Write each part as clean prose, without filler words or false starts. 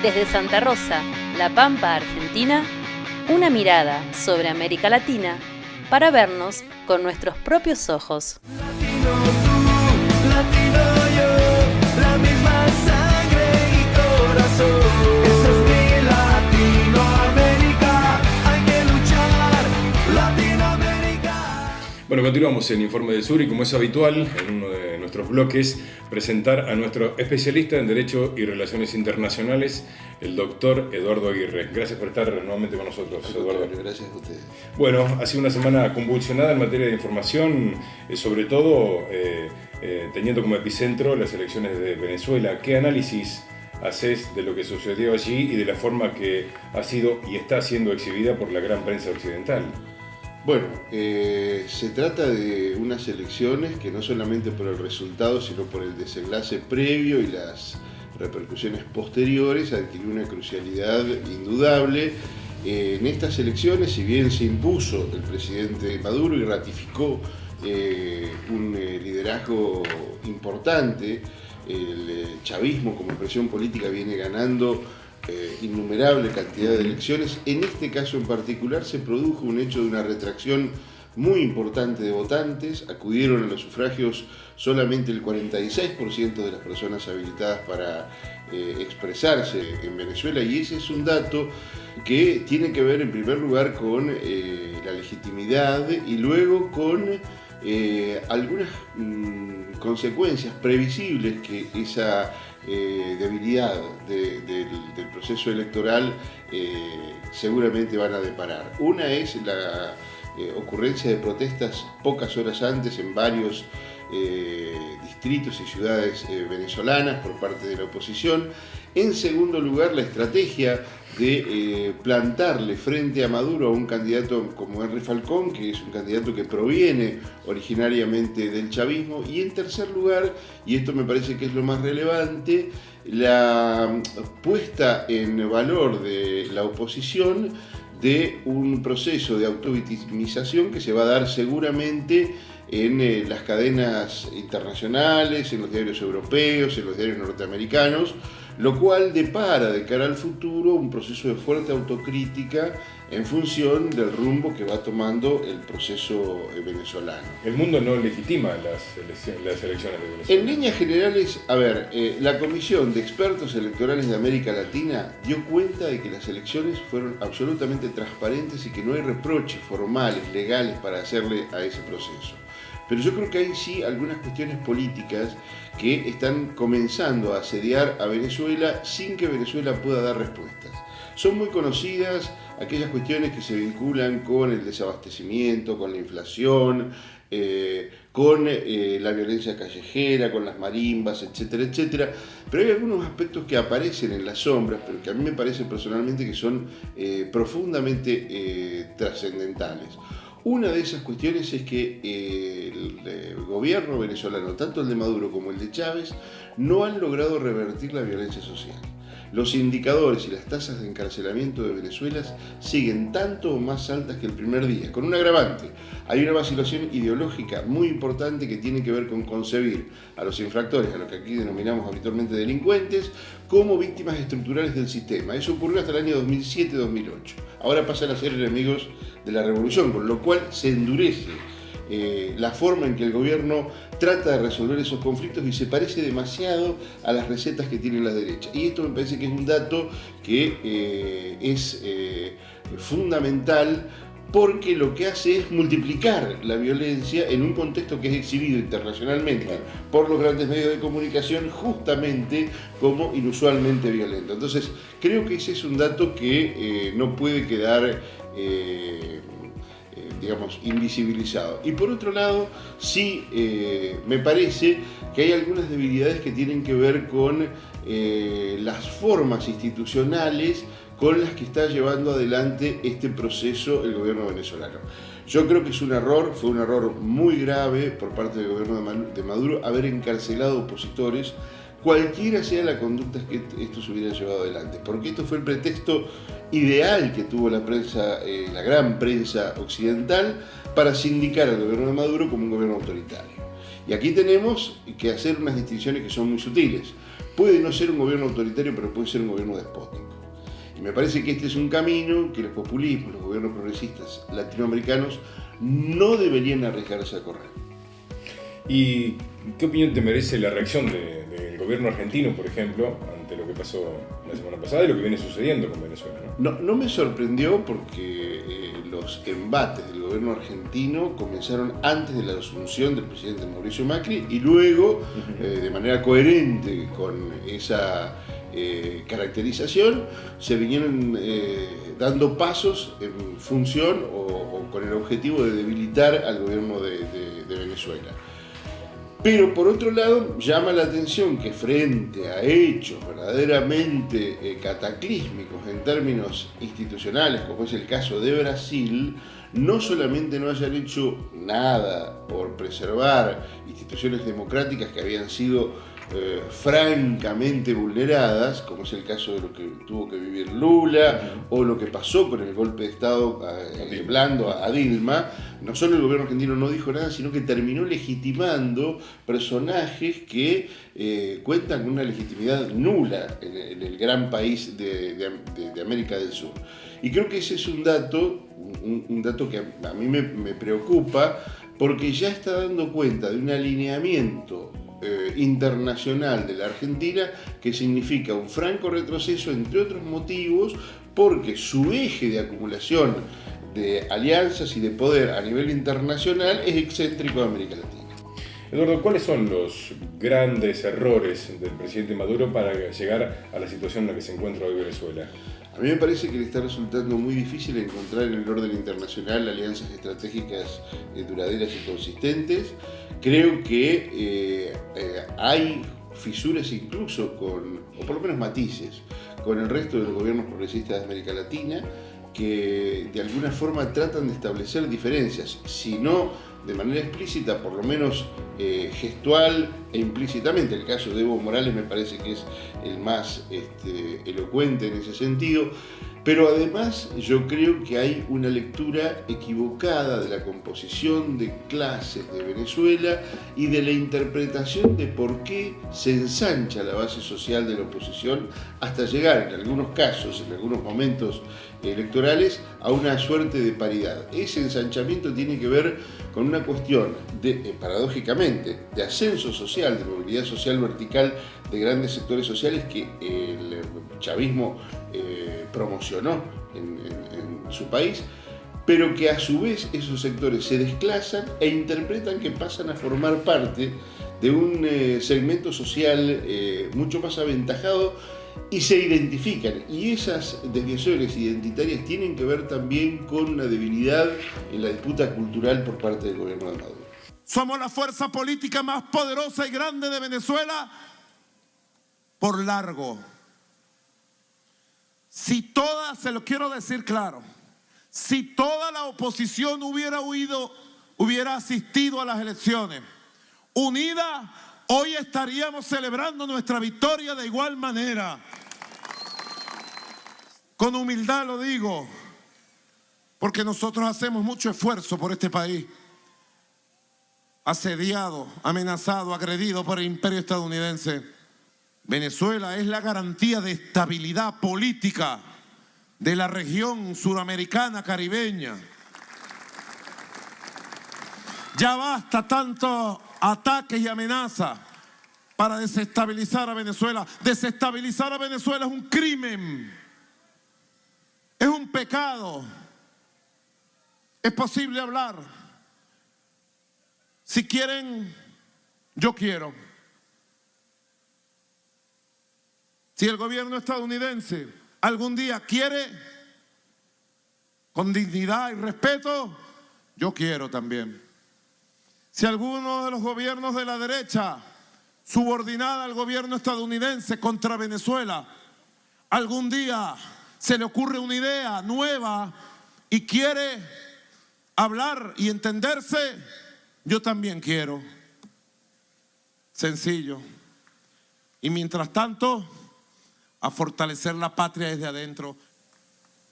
Desde Santa Rosa, La Pampa, Argentina, una mirada sobre América Latina para vernos con nuestros propios ojos. Latino tú, latino yo, la misma sangre y corazón. Esa es mi Latinoamérica, hay que luchar, Latinoamérica. Bueno, continuamos en Informe del Sur y como es habitual en uno de nuestros bloques, presentar a nuestro especialista en Derecho y Relaciones Internacionales, el doctor Eduardo Aguirre. Gracias por estar nuevamente con nosotros, Eduardo. Gracias a ustedes. Bueno, ha sido una semana convulsionada en materia de información, sobre todo teniendo como epicentro las elecciones de Venezuela. ¿Qué análisis haces de lo que sucedió allí y de la forma que ha sido y está siendo exhibida por la gran prensa occidental? Bueno, se trata de unas elecciones que no solamente por el resultado, sino por el desenlace previo y las repercusiones posteriores adquirió una crucialidad indudable. En estas elecciones, si bien se impuso el presidente Maduro y ratificó un liderazgo importante, el chavismo como expresión política viene ganando innumerable cantidad de elecciones. En este caso en particular se produjo un hecho de una retracción muy importante de votantes. Acudieron a los sufragios solamente el 46% de las personas habilitadas para expresarse en Venezuela, y ese es un dato que tiene que ver en primer lugar con la legitimidad y luego con algunas consecuencias previsibles que esa debilidad del proceso electoral seguramente van a deparar. Una es la ocurrencia de protestas pocas horas antes en varios distritos y ciudades venezolanas por parte de la oposición. En segundo lugar, la estrategia de plantarle frente a Maduro a un candidato como Henry Falcón, que es un candidato que proviene originariamente del chavismo. Y en tercer lugar, y esto me parece que es lo más relevante, la puesta en valor de la oposición de un proceso de autovictimización que se va a dar seguramente en las cadenas internacionales, en los diarios europeos, en los diarios norteamericanos, lo cual depara de cara al futuro un proceso de fuerte autocrítica en función del rumbo que va tomando el proceso venezolano. El mundo no legitima las elecciones de Venezuela. En líneas generales, la Comisión de Expertos Electorales de América Latina dio cuenta de que las elecciones fueron absolutamente transparentes y que no hay reproches formales, legales para hacerle a ese proceso. Pero yo creo que hay sí algunas cuestiones políticas que están comenzando a asediar a Venezuela sin que Venezuela pueda dar respuestas. Son muy conocidas aquellas cuestiones que se vinculan con el desabastecimiento, con la inflación, con la violencia callejera, con las marimbas, etcétera, etcétera. Pero hay algunos aspectos que aparecen en las sombras, pero que a mí me parece personalmente que son profundamente trascendentales. Una de esas cuestiones es que el gobierno venezolano, tanto el de Maduro como el de Chávez, no han logrado revertir la violencia social. Los indicadores y las tasas de encarcelamiento de Venezuela siguen tanto o más altas que el primer día, con un agravante. Hay una vacilación ideológica muy importante que tiene que ver con concebir a los infractores, a lo que aquí denominamos habitualmente delincuentes, como víctimas estructurales del sistema. Eso ocurrió hasta el año 2007-2008. Ahora pasan a ser enemigos de la revolución, con lo cual se endurece la forma en que el gobierno trata de resolver esos conflictos y se parece demasiado a las recetas que tiene la derecha. Y esto me parece que es un dato que es fundamental, porque lo que hace es multiplicar la violencia en un contexto que es exhibido internacionalmente por los grandes medios de comunicación justamente como inusualmente violento. Entonces, creo que ese es un dato que no puede quedar invisibilizado. Y por otro lado, sí me parece que hay algunas debilidades que tienen que ver con las formas institucionales con las que está llevando adelante este proceso el gobierno venezolano. Yo creo que es un error, fue un error muy grave por parte del gobierno de Maduro haber encarcelado opositores, cualquiera sea la conducta que esto se hubiera llevado adelante, porque esto fue el pretexto ideal que tuvo la prensa, la gran prensa occidental, para sindicar al gobierno de Maduro como un gobierno autoritario. Y aquí tenemos que hacer unas distinciones que son muy sutiles. Puede no ser un gobierno autoritario, pero puede ser un gobierno despótico. Y me parece que este es un camino que los populismos, los gobiernos progresistas latinoamericanos no deberían arriesgarse a correr. ¿Y qué opinión te merece la reacción del gobierno argentino, por ejemplo, ante lo que pasó la semana pasada y lo que viene sucediendo con Venezuela? No me sorprendió porque los embates del gobierno argentino comenzaron antes de la asunción del presidente Mauricio Macri y luego, de manera coherente con esa caracterización, se vinieron dando pasos en función o con el objetivo de debilitar al gobierno de Venezuela. Pero por otro lado, llama la atención que frente a hechos verdaderamente cataclísmicos en términos institucionales, como es el caso de Brasil, no solamente no hayan hecho nada por preservar instituciones democráticas que habían sido francamente vulneradas, como es el caso de lo que tuvo que vivir Lula o lo que pasó con el golpe de Estado blando a Dilma. No solo el gobierno argentino no dijo nada, sino que terminó legitimando personajes que cuentan con una legitimidad nula en el gran país de América del Sur. Y creo que ese es un dato que a mí me preocupa, porque ya está dando cuenta de un alineamiento internacional de la Argentina que significa un franco retroceso, entre otros motivos, porque su eje de acumulación de alianzas y de poder a nivel internacional es excéntrico de América Latina. Eduardo, ¿cuáles son los grandes errores del presidente Maduro para llegar a la situación en la que se encuentra hoy Venezuela? A mí me parece que le está resultando muy difícil encontrar en el orden internacional alianzas estratégicas duraderas y consistentes. Creo que hay fisuras incluso o por lo menos matices, con el resto de los gobiernos progresistas de América Latina, que de alguna forma tratan de establecer diferencias, si no de manera explícita, por lo menos gestual e implícitamente. El caso de Evo Morales me parece que es el más elocuente en ese sentido, pero además yo creo que hay una lectura equivocada de la composición de clases de Venezuela y de la interpretación de por qué se ensancha la base social de la oposición hasta llegar, en algunos casos, en algunos momentos electorales, a una suerte de paridad. Ese ensanchamiento tiene que ver con una cuestión, paradójicamente, de ascenso social, de movilidad social vertical de grandes sectores sociales que el chavismo promocionó en su país, pero que a su vez esos sectores se desclasan e interpretan que pasan a formar parte de un segmento social mucho más aventajado y se identifican. Y esas desviaciones identitarias tienen que ver también con una debilidad en la disputa cultural por parte del gobierno de Maduro. Somos la fuerza política más poderosa y grande de Venezuela por largo. Si toda, se lo quiero decir claro, si toda la oposición hubiera asistido a las elecciones unida, hoy estaríamos celebrando nuestra victoria de igual manera. Con humildad lo digo, porque nosotros hacemos mucho esfuerzo por este país, asediado, amenazado, agredido por el imperio estadounidense. Venezuela es la garantía de estabilidad política de la región suramericana caribeña. Ya basta tantos ataques y amenazas para desestabilizar a Venezuela. Desestabilizar a Venezuela es un crimen, es un pecado. Es posible hablar. Si quieren, yo quiero. Si el gobierno estadounidense algún día quiere, con dignidad y respeto, yo quiero también. Si alguno de los gobiernos de la derecha, subordinada al gobierno estadounidense contra Venezuela, algún día se le ocurre una idea nueva y quiere hablar y entenderse, yo también quiero. Sencillo. Y mientras tanto, a fortalecer la patria desde adentro.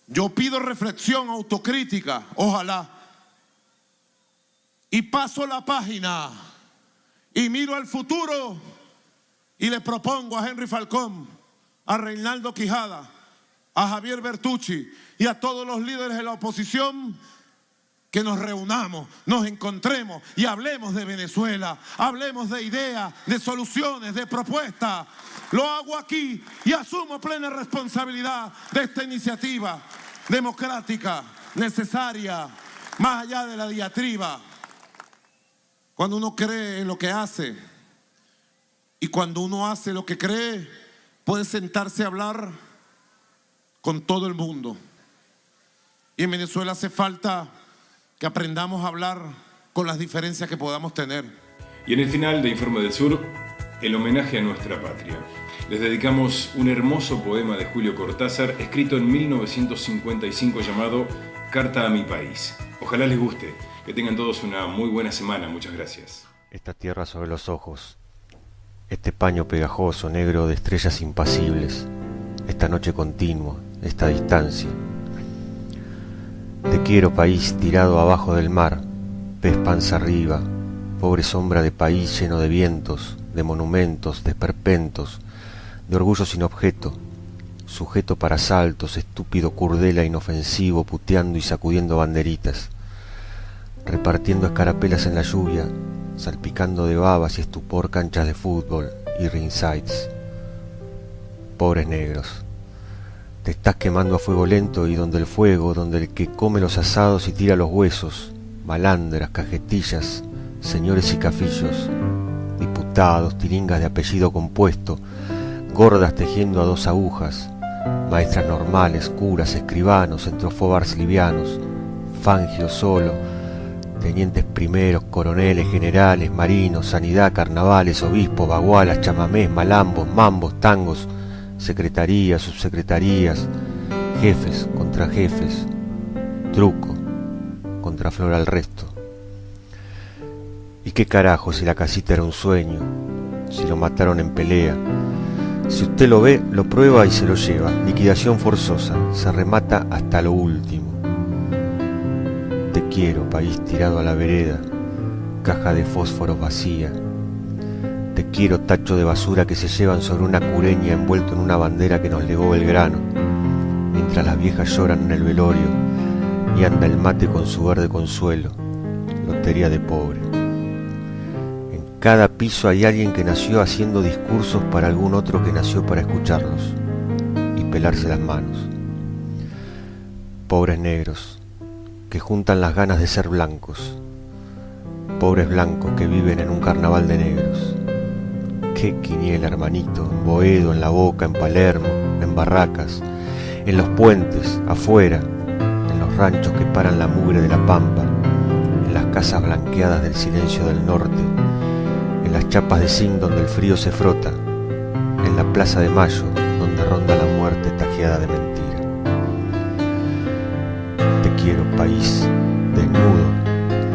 Yo pido reflexión, autocrítica, ojalá. Y paso la página Y miro al futuro y le propongo a Henry Falcón, a Reinaldo Quijada, a Javier Bertucci y a todos los líderes de la oposición que nos reunamos, nos encontremos y hablemos de Venezuela, hablemos de ideas, de soluciones, de propuestas. Lo hago aquí y asumo plena responsabilidad de esta iniciativa democrática, necesaria, más allá de la diatriba. Cuando uno cree en lo que hace y cuando uno hace lo que cree, puede sentarse a hablar con todo el mundo. Y en Venezuela hace falta que aprendamos a hablar con las diferencias que podamos tener. Y en el final de Informe del Sur, el homenaje a nuestra patria. Les dedicamos un hermoso poema de Julio Cortázar, escrito en 1955, llamado Carta a mi país. Ojalá les guste. Que tengan todos una muy buena semana. Muchas gracias. Esta tierra sobre los ojos, este paño pegajoso, negro de estrellas impasibles, esta noche continua, esta distancia. Te quiero, país tirado abajo del mar, pez panza arriba, pobre sombra de país lleno de vientos, de monumentos, de esperpentos, de orgullo sin objeto, sujeto para saltos, estúpido curdela inofensivo, puteando y sacudiendo banderitas, repartiendo escarapelas en la lluvia, salpicando de babas y estupor canchas de fútbol y ringsides. Pobres negros, te estás quemando a fuego lento y donde el fuego, donde el que come los asados y tira los huesos, malandras, cajetillas, señores y cafillos, diputados, tiringas de apellido compuesto, gordas tejiendo a dos agujas, maestras normales, curas, escribanos, entrofobars livianos, Fangio solo, tenientes primeros, coroneles, generales, marinos, sanidad, carnavales, obispos, bagualas, chamamés, malambos, mambos, tangos, secretarías, subsecretarías, jefes contra jefes, truco contra flor al resto. ¿Y qué carajo si la casita era un sueño? Si lo mataron en pelea. Si usted lo ve, lo prueba y se lo lleva. Liquidación forzosa, se remata hasta lo último. Te quiero, país tirado a la vereda, caja de fósforos vacía. Te quiero, tacho de basura que se llevan sobre una cureña envuelto en una bandera que nos legó Belgrano, mientras las viejas lloran en el velorio y anda el mate con su verde consuelo, lotería de pobre. En cada piso hay alguien que nació haciendo discursos para algún otro que nació para escucharlos y pelarse las manos. Pobres negros, que juntan las ganas de ser blancos, pobres blancos que viven en un carnaval de negros. Qué quiniela, hermanito, en Boedo, en La Boca, en Palermo, en Barracas, en los puentes, afuera, en los ranchos que paran la mugre de la pampa, en las casas blanqueadas del silencio del norte, en las chapas de zinc donde el frío se frota, en la plaza de Mayo donde ronda la muerte tajeada de mentira. Te quiero, país desnudo,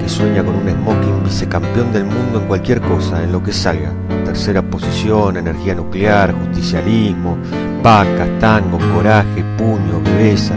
que sueña con un smoking, vicecampeón del mundo en cualquier cosa, en lo que salga. Tercera posición, energía nuclear, justicialismo, vacas, tango, coraje, puño, bebeza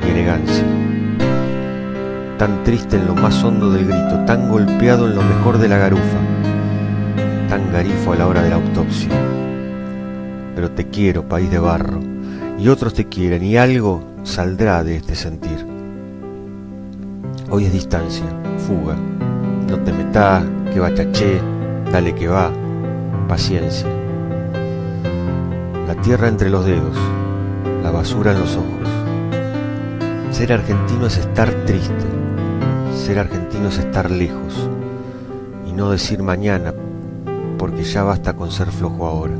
y elegancia. Tan triste en lo más hondo del grito, tan golpeado en lo mejor de la garufa, tan garifo a la hora de la autopsia. Pero te quiero, país de barro, y otros te quieren, y algo saldrá de este sentir. Hoy es distancia, fuga, no te metás, que bachaché, dale que va, paciencia. La tierra entre los dedos, la basura en los ojos. Ser argentino es estar triste, ser argentino es estar lejos, y no decir mañana, porque ya basta con ser flojo ahora.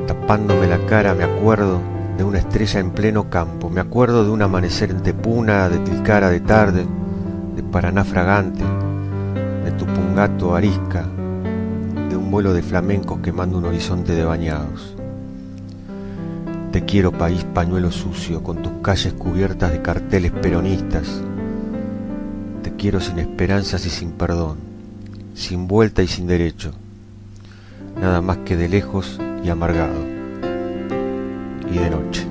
Tapándome la cara me acuerdo de una estrella en pleno campo, me acuerdo de un amanecer en Tepuna, de Tilcara de tarde, de Paraná fragante, de Tupungato arisca, de un vuelo de flamencos quemando un horizonte de bañados. Te quiero, país pañuelo sucio, con tus calles cubiertas de carteles peronistas. Te quiero sin esperanzas y sin perdón, sin vuelta y sin derecho, nada más que de lejos y amargado, y de noche.